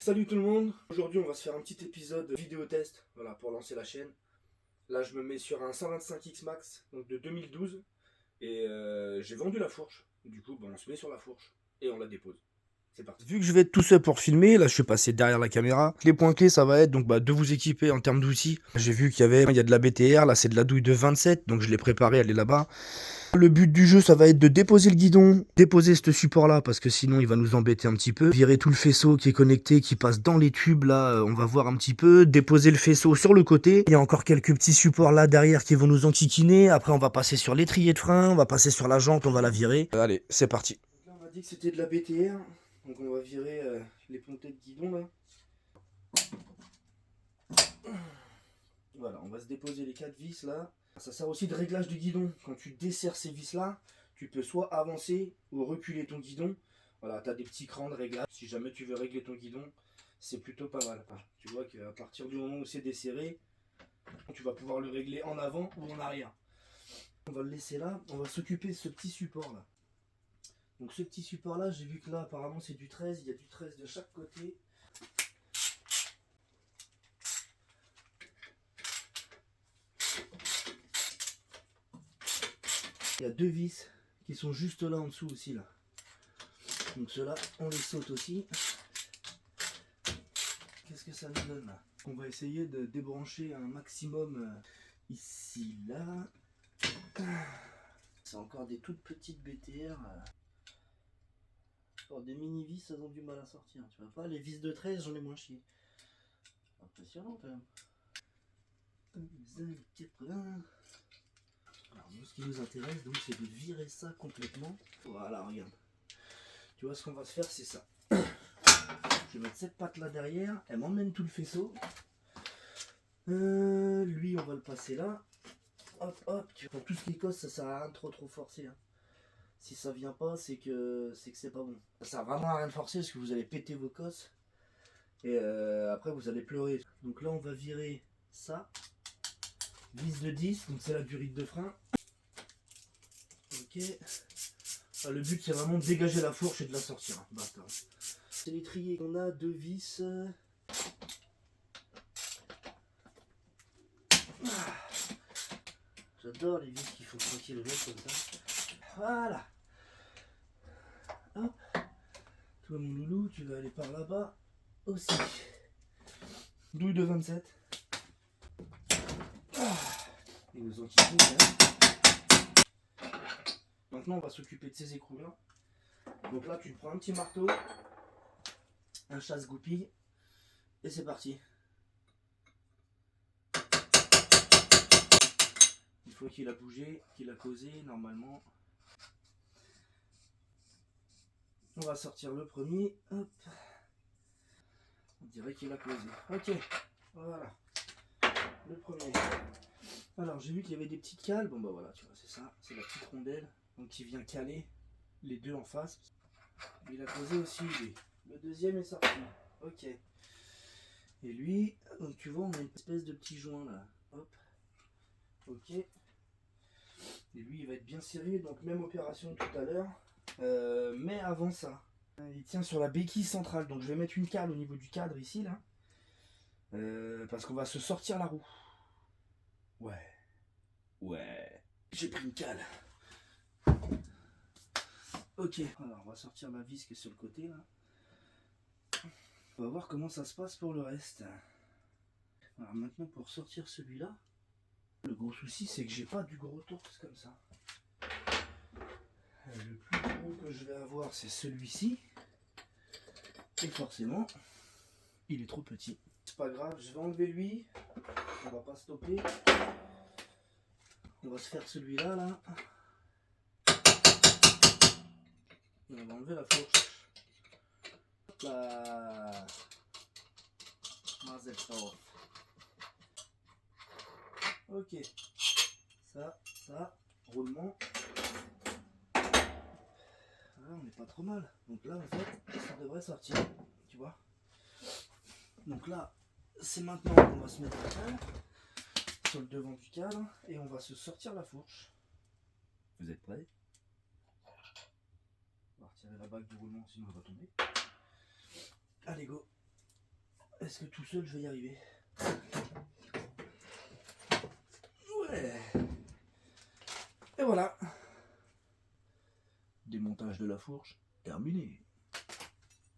Salut tout le monde, aujourd'hui on va se faire un petit épisode vidéo test, voilà, pour lancer la chaîne. Là je me mets sur un 125X Max, donc de 2012, et j'ai vendu la fourche. Du coup on se met sur la fourche et on la dépose. C'est parti. Vu que je vais être tout seul pour filmer, là je suis passé derrière la caméra. Les points clés ça va être donc de vous équiper en termes d'outils. J'ai vu qu'il y a de la BTR, là c'est de la douille de 27, donc je l'ai préparée, elle est là-bas. Le but du jeu, ça va être de déposer le guidon, déposer ce support-là, parce que sinon il va nous embêter un petit peu. Virer tout le faisceau qui est connecté, qui passe dans les tubes, là, on va voir un petit peu. Déposer le faisceau sur le côté. Il y a encore quelques petits supports là derrière qui vont nous enquiquiner. Après, on va passer sur l'étrier de frein, on va passer sur la jante, on va la virer. Allez, c'est parti. Là, on m'a dit que c'était de la BTR, donc on va virer les pontets de guidon, là. Voilà, on va se déposer les 4 vis, là. Ça sert aussi de réglage du guidon. Quand tu desserres ces vis là, tu peux soit avancer ou reculer ton guidon. Voilà, tu as des petits crans de réglage. Si jamais tu veux régler ton guidon, c'est plutôt pas mal. Tu vois qu'à partir du moment où c'est desserré, tu vas pouvoir le régler en avant ou en arrière. On va le laisser là, on va s'occuper de ce petit support là. Donc ce petit support là, j'ai vu que là apparemment c'est du 13, il y a du 13 de chaque côté. Il y a deux vis qui sont juste là en dessous aussi là. Donc ceux-là, on les saute aussi. Qu'est-ce que ça nous donne là? On va essayer de débrancher un maximum ici, là. C'est encore des toutes petites BTR. Alors des mini vis, ça ont du mal à sortir. Tu vois pas, les vis de 13, j'en ai moins chié. Impressionnant quand même. Les années 80. Alors nous, ce qui nous intéresse, donc, c'est de virer ça complètement. Voilà, regarde. Tu vois, ce qu'on va se faire, c'est ça. Je vais mettre cette patte là derrière, elle m'emmène tout le faisceau. Lui, on va le passer là. Hop, hop. Pour tout ce qui cause, ça sert à rien de trop forcer. Hein. Si ça vient pas, c'est que c'est pas bon. Ça sert vraiment à rien de forcer parce que vous allez péter vos cosses. Et après, vous allez pleurer. Donc là, on va virer ça. Vis de 10, donc c'est la durite de frein. Ok. Ah, le but, c'est vraiment de dégager la fourche et de la sortir. Basta. C'est l'étrier. On a deux vis. J'adore les vis qui font tranquille le comme ça. Voilà. Hop. Toi mon loulou, tu vas aller par là-bas aussi. Douille de 27. Ils nous ont quittés là. Maintenant on va s'occuper de ces écrous là. Donc là tu prends un petit marteau, un chasse-goupille et c'est parti. Il faut qu'il a bougé, qu'il a causé normalement. On va sortir le premier. Hop. On dirait qu'il a causé. Ok. Voilà. Le premier. Alors j'ai vu qu'il y avait des petites cales. Bon bah voilà, tu vois, c'est ça. C'est la petite rondelle. Donc qui vient caler les deux en face. Il a causé aussi lui. Le deuxième est sorti. Ok. Et lui, donc tu vois, on a une espèce de petit joint là. Hop. Ok. Et lui, il va être bien serré. Donc même opération tout à l'heure. Mais avant ça, il tient sur la béquille centrale. Donc je vais mettre une cale au niveau du cadre ici là. Parce qu'on va se sortir la roue. Ouais. Ouais. J'ai pris une cale. Ok. Alors on va sortir la vis qui est sur le côté là. On va voir comment ça se passe pour le reste. Alors maintenant pour sortir celui-là, le gros souci c'est que j'ai pas du gros torx comme ça. Le plus gros que je vais avoir c'est celui-ci. Et forcément, il est trop petit. C'est pas grave, je vais enlever lui. On va pas stopper. On va se faire celui-là là. Et on va enlever la fourche. Hop là. Mazeltov. Ok. Ça, roulement. Là, on n'est pas trop mal. Donc là, en fait, ça devrait sortir. Tu vois. Donc là, c'est maintenant qu'on va se mettre la cale sur le devant du cadre et on va se sortir la fourche. Vous êtes prêts? On va retirer la bague du roulement, sinon elle va tomber. Allez, go. est-ce que tout seul je vais y arriver? Ouais. Et voilà. Démontage de la fourche, terminé.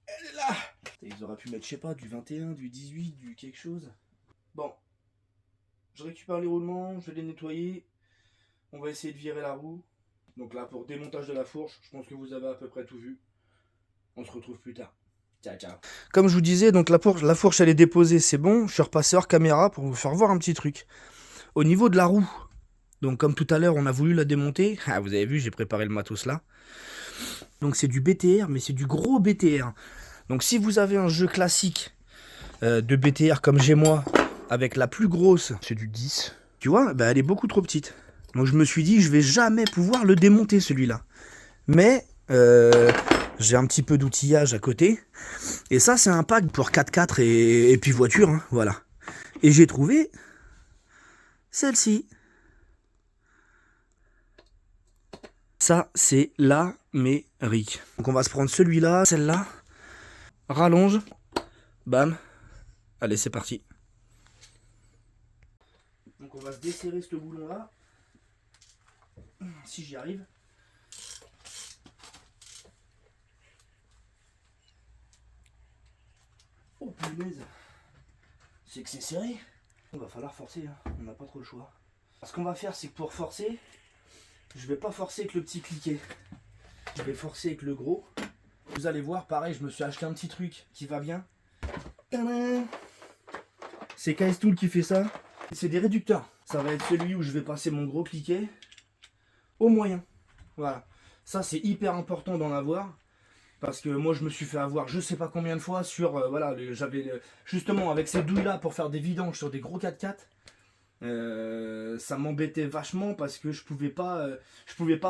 Elle est là. Ils auraient pu mettre, je sais pas, du 21, du 18, du quelque chose. Bon. Je récupère les roulements, je vais les nettoyer. On va essayer de virer la roue. Donc là, pour démontage de la fourche, je pense que vous avez à peu près tout vu. On se retrouve plus tard. Ciao, ciao. Comme je vous disais, donc la fourche elle est déposée, c'est bon. Je suis repassé hors caméra pour vous faire voir un petit truc. Au niveau de la roue, donc comme tout à l'heure, on a voulu la démonter. Ah, vous avez vu, j'ai préparé le matos là. Donc c'est du BTR, mais c'est du gros BTR. Donc si vous avez un jeu classique de BTR comme j'ai moi, avec la plus grosse, c'est du 10. Tu vois, bah, elle est beaucoup trop petite. Donc je me suis dit, je vais jamais pouvoir le démonter celui-là. Mais j'ai un petit peu d'outillage à côté. Et ça, c'est un pack pour 4x4 et puis voiture. Hein, voilà. Et j'ai trouvé celle-ci. Ça, c'est l'Amérique. Donc on va se prendre celui-là, celle-là. Rallonge. Bam. Allez, c'est parti. Donc on va se desserrer ce boulon-là. Si j'y arrive. Oh punaise. C'est que c'est serré. Il va falloir forcer, hein. On n'a pas trop le choix. Ce qu'on va faire, c'est que pour forcer, je vais pas forcer avec le petit cliquet. Je vais forcer avec le gros. Vous allez voir, pareil, je me suis acheté un petit truc qui va bien. Tadam! C'est KS Tool qui fait ça. C'est des réducteurs. Ça va être celui où je vais passer mon gros cliquet au moyen. Voilà. Ça, c'est hyper important d'en avoir. Parce que moi, je me suis fait avoir je sais pas combien de fois sur... voilà, j'avais justement avec ces douilles-là pour faire des vidanges sur des gros 4x4. Ça m'embêtait vachement parce que je pouvais pas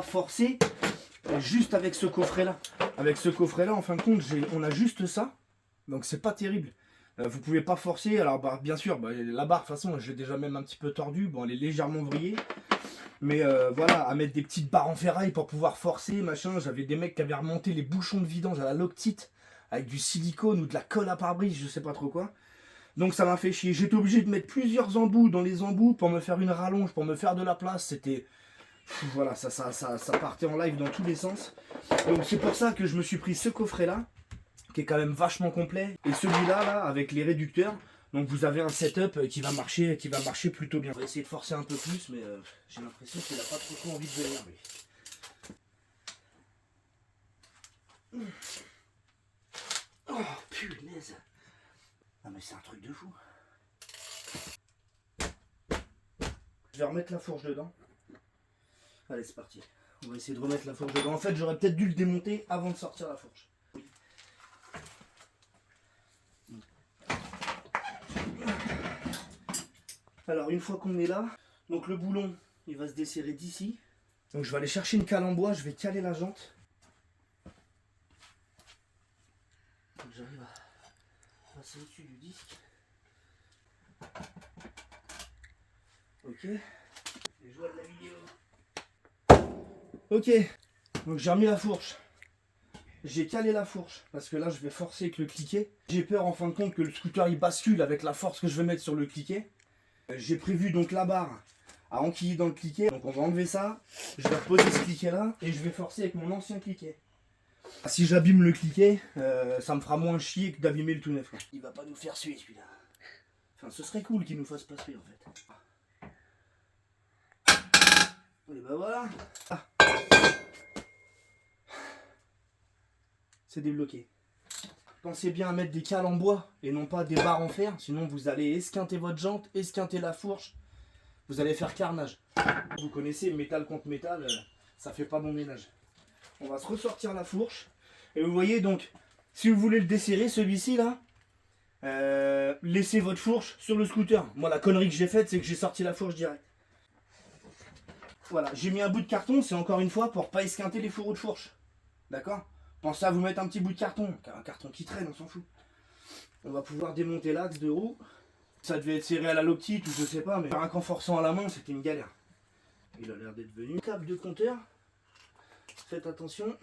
forcer juste avec ce coffret-là. Avec ce coffret-là, en fin de compte, on a juste ça. Donc, c'est pas terrible. Vous pouvez pas forcer. Alors, bah, bien sûr, bah, la barre, de toute façon, j'ai déjà même un petit peu tordue. Bon, elle est légèrement vrillée. Mais voilà, à mettre des petites barres en ferraille pour pouvoir forcer, machin. J'avais des mecs qui avaient remonté les bouchons de vidange à la Loctite avec du silicone ou de la colle à pare-brise, je sais pas trop quoi. Donc ça m'a fait chier. J'étais obligé de mettre plusieurs embouts dans les embouts pour me faire une rallonge, pour me faire de la place. C'était... Voilà, ça partait en live dans tous les sens. Donc c'est pour ça que je me suis pris ce coffret-là, qui est quand même vachement complet. Et celui-là, là, avec les réducteurs. Donc vous avez un setup qui va marcher plutôt bien. On va essayer de forcer un peu plus, mais j'ai l'impression qu'il n'a pas trop envie de venir, lui. Oh punaise. Ah mais c'est un truc de fou. Je vais remettre la fourche dedans. Allez, c'est parti. On va essayer de remettre la fourche dedans. En fait, j'aurais peut-être dû le démonter avant de sortir la fourche. Alors une fois qu'on est là, donc le boulon il va se desserrer d'ici. Donc je vais aller chercher une cale en bois, je vais caler la jante. Donc j'arrive à passer au-dessus du disque. Ok. Les joies de la vidéo. Ok. Donc j'ai remis la fourche. J'ai calé la fourche parce que là je vais forcer avec le cliquet. J'ai peur en fin de compte que le scooter il bascule avec la force que je vais mettre sur le cliquet. J'ai prévu donc la barre à enquiller dans le cliquet. Donc on va enlever ça. Je vais reposer ce cliquet là et je vais forcer avec mon ancien cliquet. Si j'abîme le cliquet, ça me fera moins chier que d'abîmer le tout neuf. Il va pas nous faire suer celui-là. Enfin ce serait cool qu'il nous fasse pas suer en fait. Et ben voilà. Ah. C'est débloqué. Pensez bien à mettre des cales en bois et non pas des barres en fer, sinon vous allez esquinter votre jante, esquinter la fourche, vous allez faire carnage. Vous connaissez, métal contre métal, ça fait pas bon ménage. On va se ressortir la fourche, et vous voyez donc, si vous voulez le desserrer, celui-ci là, laissez votre fourche sur le scooter. Moi la connerie que j'ai faite, c'est que j'ai sorti la fourche direct. Voilà, j'ai mis un bout de carton, c'est encore une fois pour pas esquinter les fourreaux de fourche. D'accord ? Pensez à vous mettre un petit bout de carton, un carton qui traîne, on s'en fout. On va pouvoir démonter l'axe de roue. Ça devait être serré à la Loctite ou je sais pas, mais rien qu'en forçant à la main, c'était une galère. Il a l'air d'être venu. Câble de compteur. Faites attention.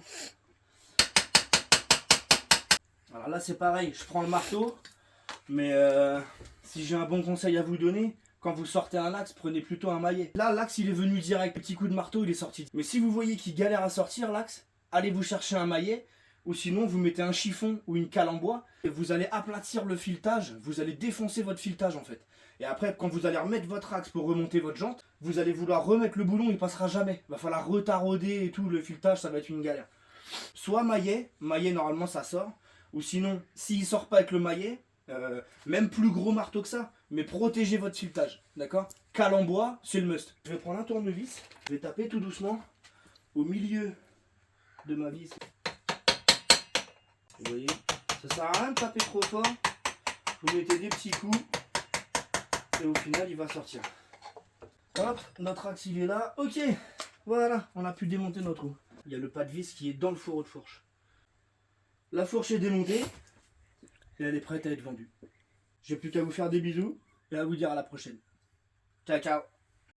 Alors là c'est pareil, je prends le marteau, Mais si j'ai un bon conseil à vous donner, quand vous sortez un axe, prenez plutôt un maillet. Là, l'axe, il est venu direct. Petit coup de marteau, il est sorti. Mais si vous voyez qu'il galère à sortir, l'axe, allez vous chercher un maillet. Ou sinon, vous mettez un chiffon ou une cale en bois. Et vous allez aplatir le filetage. Vous allez défoncer votre filetage, en fait. Et après, quand vous allez remettre votre axe pour remonter votre jante, vous allez vouloir remettre le boulon, il passera jamais. Il va falloir retarauder et tout. Le filetage, ça va être une galère. Soit maillet. Maillet, normalement, ça sort. Ou sinon, s'il sort pas avec le maillet, même plus gros marteau que ça, mais protégez votre filetage, d'accord? Cale en bois, c'est le must. Je vais prendre un tournevis, je vais taper tout doucement au milieu de ma vis. Vous voyez, ça sert à rien de taper trop fort. Vous mettez des petits coups et au final il va sortir. Hop, notre axe il est là. Ok, voilà, on a pu démonter notre roue. Il y a le pas de vis qui est dans le fourreau de fourche. La fourche est démontée et elle est prête à être vendue. J'ai plus qu'à vous faire des bisous et à vous dire à la prochaine. Ciao, ciao.